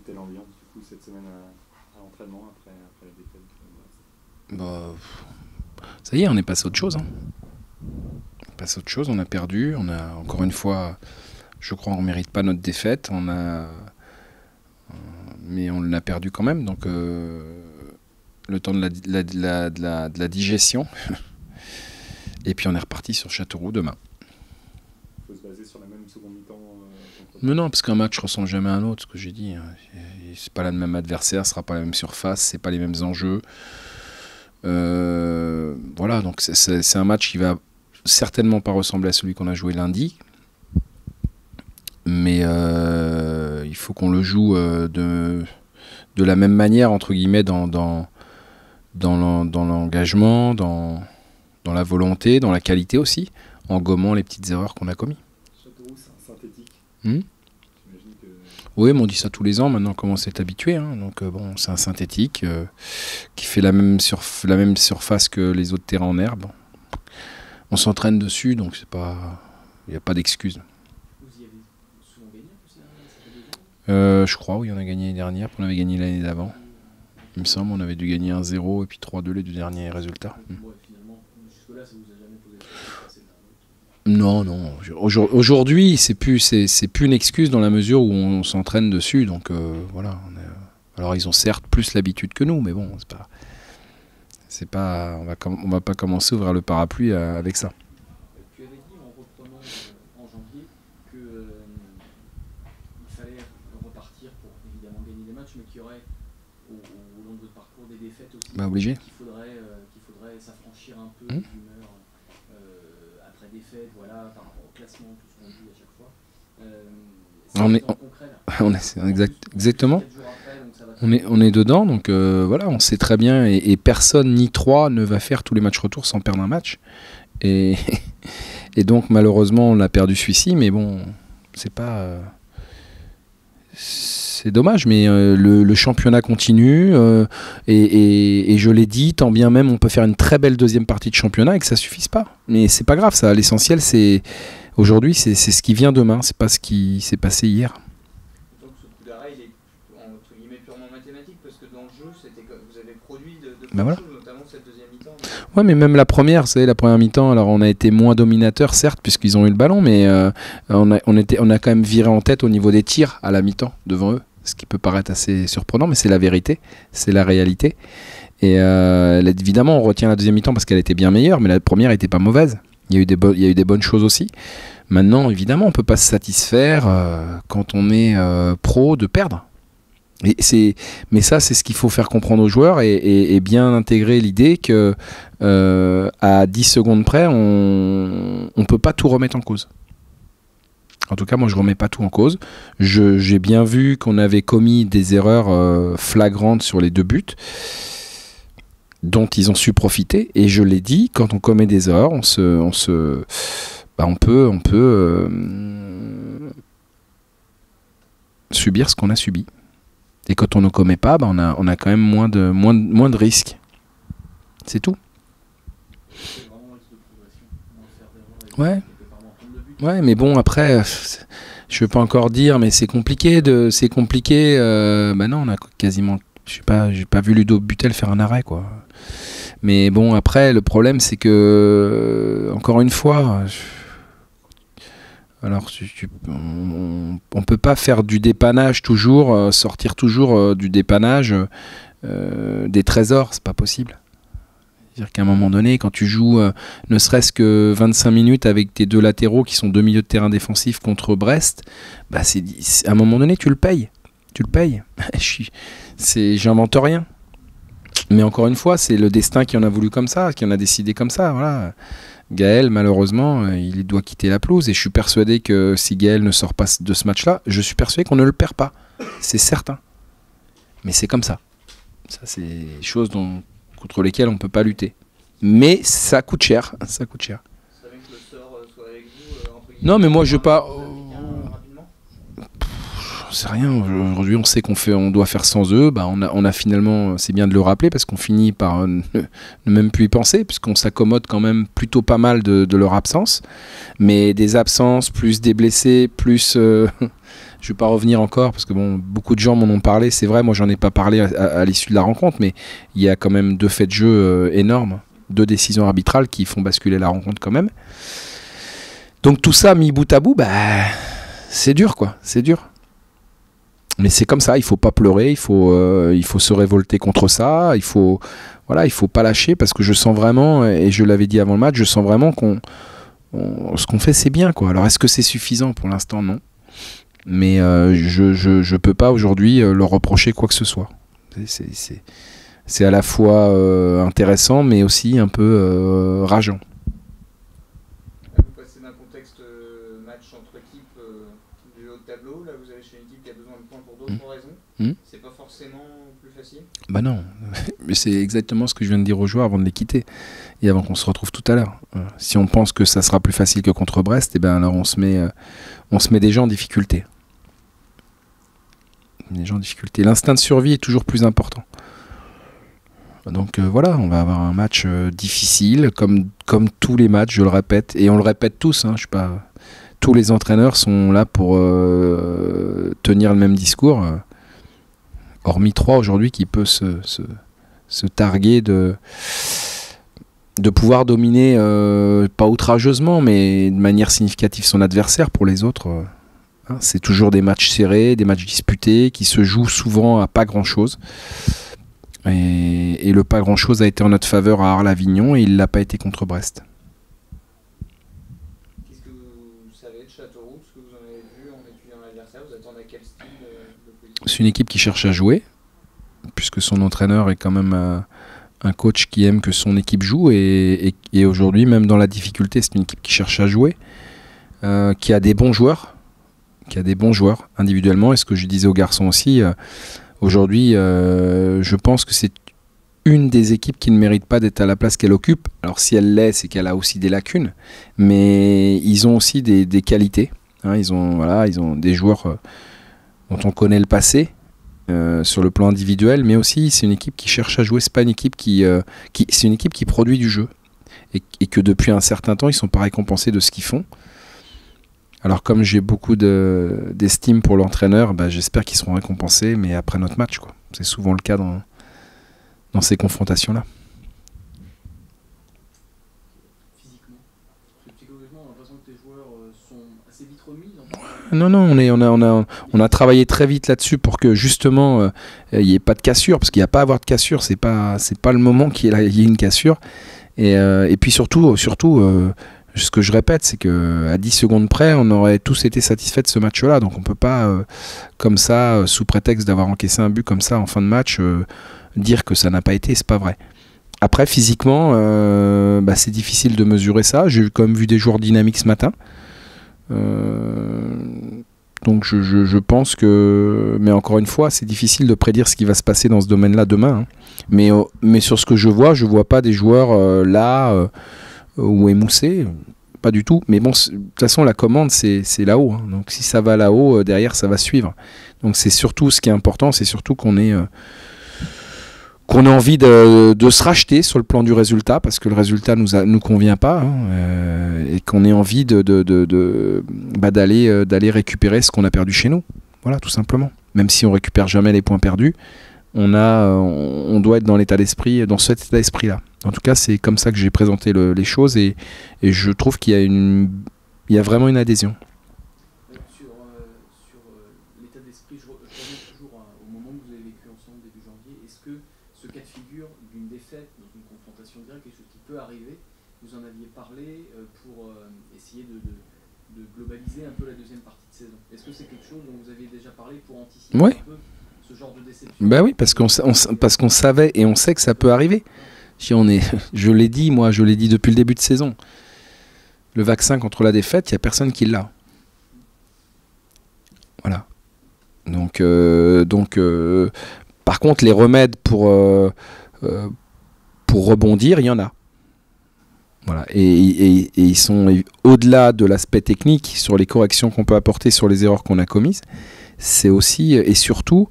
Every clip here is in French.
Quelle ambiance du coup cette semaine à l'entraînement après la défaite? Bah, ça y est, on est passé à autre chose. Hein. On est passé à autre chose, on a perdu. On a, encore une fois, je crois qu'on ne mérite pas notre défaite. Mais on l'a perdu quand même. Donc, le temps de la digestion. Et puis, on est reparti sur Châteauroux demain. Il faut se baser sur la même seconde mi-temps Mais non, parce qu'un match ne ressemble jamais à un autre, ce que j'ai dit. C'est pas le même adversaire, ce sera pas la même surface, c'est pas les mêmes enjeux. Voilà, donc c'est un match qui va certainement pas ressembler à celui qu'on a joué lundi. Mais il faut qu'on le joue de la même manière, entre guillemets, dans l'engagement, dans la volonté, dans la qualité aussi, en gommant les petites erreurs qu'on a commises. Châteauroux, c'est un synthétique. J'imagine que... Oui, mais on dit ça tous les ans, maintenant on commence à être habitué. Hein. Donc bon, c'est un synthétique qui fait la même surface que les autres terrains en herbe. On s'entraîne dessus, donc c'est pas, il n'y a pas d'excuse. Vous y avez souvent gagné en plus Je crois, oui, on a gagné l'année dernière, puis on avait gagné l'année d'avant. Il me semble, on avait dû gagner 1-0 et puis 3-2 les deux derniers résultats. Ouais, finalement, jusque-là, ça vous a jamais posé de passer Non, non. Aujourd'hui, c'est plus une excuse dans la mesure où on s'entraîne dessus. Donc voilà. Alors ils ont certes plus l'habitude que nous, mais bon, c'est pas. On va pas commencer à ouvrir le parapluie avec ça. Tu avais dit en reprenant en janvier que il fallait repartir pour évidemment gagner des matchs, mais qu'il y aurait au long de votre parcours des défaites aussi. Bah obligé. Qu'il faudrait s'affranchir un peu des humeurs après défaite, voilà, par rapport au classement, tout ce qu'on dit à chaque fois. Exactement. On est dedans, donc voilà, on sait très bien, et personne ni trois ne va faire tous les matchs retour sans perdre un match. Et donc malheureusement on a perdu celui-ci, mais bon, c'est pas... c'est dommage, mais le championnat continue, et je l'ai dit, tant bien même on peut faire une très belle deuxième partie de championnat et que ça suffise pas. Mais c'est pas grave, ça. L'essentiel, c'est aujourd'hui, c'est ce qui vient demain, c'est pas ce qui s'est passé hier. Donc ce coup d'arrêt, il est entre guillemets purement mathématique, parce que dans le jeu, vous avez produit de Ben voilà. choses, notamment cette deuxième mi-temps. Ouais, mais même la première, vous savez, la première mi-temps, alors on a été moins dominateur, certes, puisqu'ils ont eu le ballon, mais on a quand même viré en tête au niveau des tirs à la mi-temps devant eux, ce qui peut paraître assez surprenant, mais c'est la vérité, c'est la réalité. Et évidemment, on retient la deuxième mi-temps parce qu'elle était bien meilleure, mais la première n'était pas mauvaise. Il y a eu des bonnes choses aussi. Maintenant, évidemment, on ne peut pas se satisfaire quand on est pro de perdre. Mais ça, c'est ce qu'il faut faire comprendre aux joueurs et bien intégrer l'idée que à 10 secondes près, on ne peut pas tout remettre en cause. En tout cas, moi, je ne remets pas tout en cause. J'ai bien vu qu'on avait commis des erreurs flagrantes sur les deux buts dont ils ont su profiter. Et je l'ai dit, quand on commet des erreurs, on peut subir ce qu'on a subi. Et quand on ne commet pas, on a quand même moins de risques. C'est tout. Ouais. Ouais, mais bon, après, je ne veux pas encore dire, mais c'est compliqué. Non, on a quasiment... j'ai pas vu Ludo Butel faire un arrêt, quoi. Mais bon, après, le problème, c'est que, encore une fois... Alors, on peut pas faire du dépannage toujours, sortir toujours du dépannage des trésors, c'est pas possible. C'est-à-dire qu'à un moment donné, quand tu joues ne serait-ce que 25 minutes avec tes deux latéraux qui sont deux milieux de terrain défensifs contre Brest, bah à un moment donné, tu le payes. Tu le payes. J'invente rien. Mais encore une fois, c'est le destin qui en a voulu comme ça, qui en a décidé comme ça, voilà. Gaël, malheureusement, il doit quitter la pelouse et je suis persuadé que si Gaël ne sort pas de ce match-là, je suis persuadé qu'on ne le perd pas. C'est certain. Mais c'est comme ça. Ça, c'est des choses contre lesquelles on ne peut pas lutter. Mais ça coûte cher. Ça coûte cher. Vous savez que le sort soit avec vous, entre guillemets, non, mais moi, je veux pas... rapidement. C'est rien. Aujourd'hui, on sait on doit faire sans eux. Bah, on a finalement, c'est bien de le rappeler parce qu'on finit par ne même plus y penser, puisqu'on s'accommode quand même plutôt pas mal de leur absence. Mais des absences, plus des blessés, plus, je je vais pas revenir encore parce que bon, beaucoup de gens m'en ont parlé. C'est vrai, moi j'en ai pas parlé à l'issue de la rencontre, mais il y a quand même 2 faits de jeu énormes, 2 décisions arbitrales qui font basculer la rencontre quand même. Donc tout ça mis bout à bout, c'est dur quoi, c'est dur. Mais c'est comme ça, il faut pas pleurer, il faut se révolter contre ça, il faut pas lâcher parce que je sens vraiment, et je l'avais dit avant le match, je sens vraiment ce qu'on fait c'est bien quoi. Alors est-ce que c'est suffisant? Pour l'instant non. Mais je peux pas aujourd'hui leur reprocher quoi que ce soit. C'est à la fois intéressant mais aussi un peu rageant. Vous passez d'un contexte match entre équipes du haut de tableau, là vous allez chez une équipe qui a besoin de points pour d'autres raisons. C'est pas forcément plus facile? Bah non, mais c'est exactement ce que je viens de dire aux joueurs avant de les quitter et avant qu'on se retrouve tout à l'heure. Si on pense que ça sera plus facile que contre Brest, et ben alors on se met des gens en difficulté. L'instinct de survie est toujours plus important. Donc voilà, on va avoir un match difficile, comme tous les matchs, je le répète, et on le répète tous. Je suis pas... Tous les entraîneurs sont là pour tenir le même discours, hormis 3 aujourd'hui qui peut se targuer de pouvoir dominer, pas outrageusement, mais de manière significative son adversaire. Pour les autres, c'est toujours des matchs serrés, des matchs disputés, qui se jouent souvent à pas grand-chose. Et le pas grand-chose a été en notre faveur à Arles-Avignon et il ne l'a pas été contre Brest. Qu'est-ce que vous savez de Châteauroux? Ce que vous en avez vu en étudiant l'adversaire, vous attendez à quel style de position? C'est une équipe qui cherche à jouer, puisque son entraîneur est quand même un coach qui aime que son équipe joue. Et aujourd'hui, même dans la difficulté, c'est une équipe qui cherche à jouer, qui a des bons joueurs, individuellement. Et ce que je disais aux garçons aussi... Aujourd'hui, je pense que c'est une des équipes qui ne mérite pas d'être à la place qu'elle occupe. Alors si elle l'est, c'est qu'elle a aussi des lacunes, mais ils ont aussi des qualités. Ils ont des joueurs dont on connaît le passé sur le plan individuel, mais aussi c'est une équipe qui cherche à jouer. C'est pas une équipe c'est une équipe qui produit du jeu et que depuis un certain temps, ils sont pas récompensés de ce qu'ils font. Alors comme j'ai beaucoup d'estime pour l'entraîneur, j'espère qu'ils seront récompensés, mais après notre match, quoi. C'est souvent le cas dans ces confrontations-là. Physiquement, psychologiquement, on a l'impression que tes joueurs sont assez vite remis. Non, on a travaillé très vite là-dessus pour que justement il n'y ait pas de cassure, parce qu'il n'y a pas à avoir de cassure, c'est pas le moment qu'il y ait une cassure. Et puis surtout ce que je répète, c'est qu'à 10 secondes près, on aurait tous été satisfaits de ce match-là. Donc on ne peut pas, comme ça, sous prétexte d'avoir encaissé un but comme ça en fin de match, dire que ça n'a pas été. C'est pas vrai. Après, physiquement, c'est difficile de mesurer ça. J'ai quand même vu des joueurs dynamiques ce matin. Donc je pense que... Mais encore une fois, c'est difficile de prédire ce qui va se passer dans ce domaine-là demain. Mais sur ce que je vois pas des joueurs là... ou émoussé, pas du tout. Mais bon, de toute façon, la commande, c'est là-haut. Donc si ça va là-haut, derrière, ça va suivre. Donc c'est surtout ce qui est important, c'est surtout qu'on ait envie de se racheter sur le plan du résultat, parce que le résultat nous convient pas, et qu'on ait envie d'aller récupérer ce qu'on a perdu chez nous. Voilà, tout simplement. Même si on récupère jamais les points perdus, on doit être dans cet état d'esprit-là. En tout cas, c'est comme ça que j'ai présenté les choses et je trouve qu'il y a vraiment une adhésion. Sur l'état d'esprit, je reviens toujours au moment où vous avez vécu ensemble début janvier. Est-ce que ce cas de figure d'une défaite dans une confrontation directe, quelque chose qui peut arriver, vous en aviez parlé pour essayer de globaliser un peu la deuxième partie de saison? Est-ce que c'est quelque chose dont vous aviez déjà parlé pour anticiper un peu ce genre de déception? Oui, parce qu'on savait et on sait que ça peut arriver. Je l'ai dit depuis le début de saison. Le vaccin contre la défaite, il n'y a personne qui l'a. Voilà. Donc, par contre, les remèdes pour rebondir, il y en a. Voilà. Et ils sont au-delà de l'aspect technique sur les corrections qu'on peut apporter sur les erreurs qu'on a commises. C'est aussi et surtout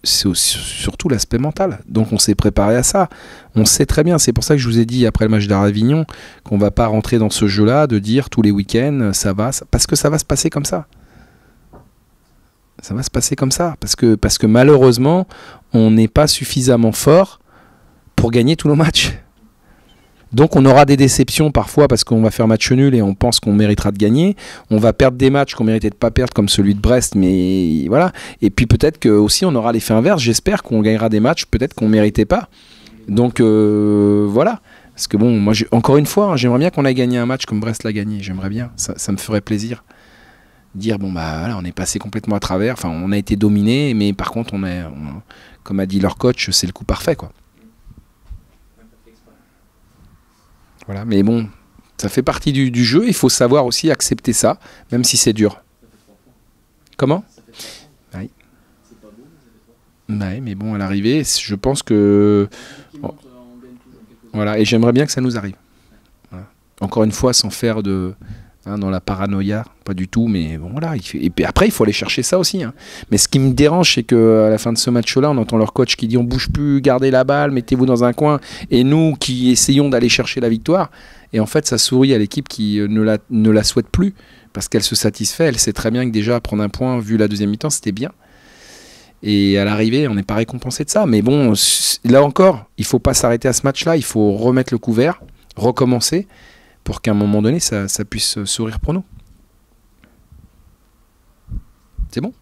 c'est surtout l'aspect mental. Donc on s'est préparé à ça. On sait très bien, c'est pour ça que je vous ai dit après le match d'Avignon qu'on va pas rentrer dans ce jeu-là de dire tous les week-ends parce que ça va se passer comme ça. Ça va se passer comme ça parce que malheureusement on n'est pas suffisamment fort pour gagner tous nos matchs. Donc on aura des déceptions parfois parce qu'on va faire match nul et on pense qu'on méritera de gagner. On va perdre des matchs qu'on méritait de pas perdre comme celui de Brest, mais voilà. Et puis peut-être que aussi on aura l'effet inverse. J'espère qu'on gagnera des matchs peut-être qu'on méritait pas. Donc voilà. Parce que bon, moi encore une fois, j'aimerais bien qu'on ait gagné un match comme Brest l'a gagné. J'aimerais bien. Ça me ferait plaisir. Dire bon bah voilà, on est passé complètement à travers. Enfin, on a été dominé, mais par contre comme a dit leur coach, c'est le coup parfait quoi. Voilà, mais bon, ça fait partie du jeu. Il faut savoir aussi accepter ça, même si c'est dur. Comment ? Oui. Ouais, mais bon, à l'arrivée, je pense que... Bon, voilà, et j'aimerais bien que ça nous arrive. Voilà. Encore une fois, sans faire dans la paranoïa, pas du tout, mais bon, voilà. Et puis après, il faut aller chercher ça aussi. Hein. Mais ce qui me dérange, c'est qu'à la fin de ce match-là, on entend leur coach qui dit on bouge plus, gardez la balle, mettez-vous dans un coin. Et nous qui essayons d'aller chercher la victoire, et en fait, ça sourit à l'équipe qui ne la souhaite plus, parce qu'elle se satisfait. Elle sait très bien que déjà, prendre un point, vu la deuxième mi-temps, c'était bien. Et à l'arrivée, on n'est pas récompensé de ça. Mais bon, là encore, il ne faut pas s'arrêter à ce match-là. Il faut remettre le couvert, recommencer, pour qu'à un moment donné, ça puisse sourire pour nous. C'est bon ?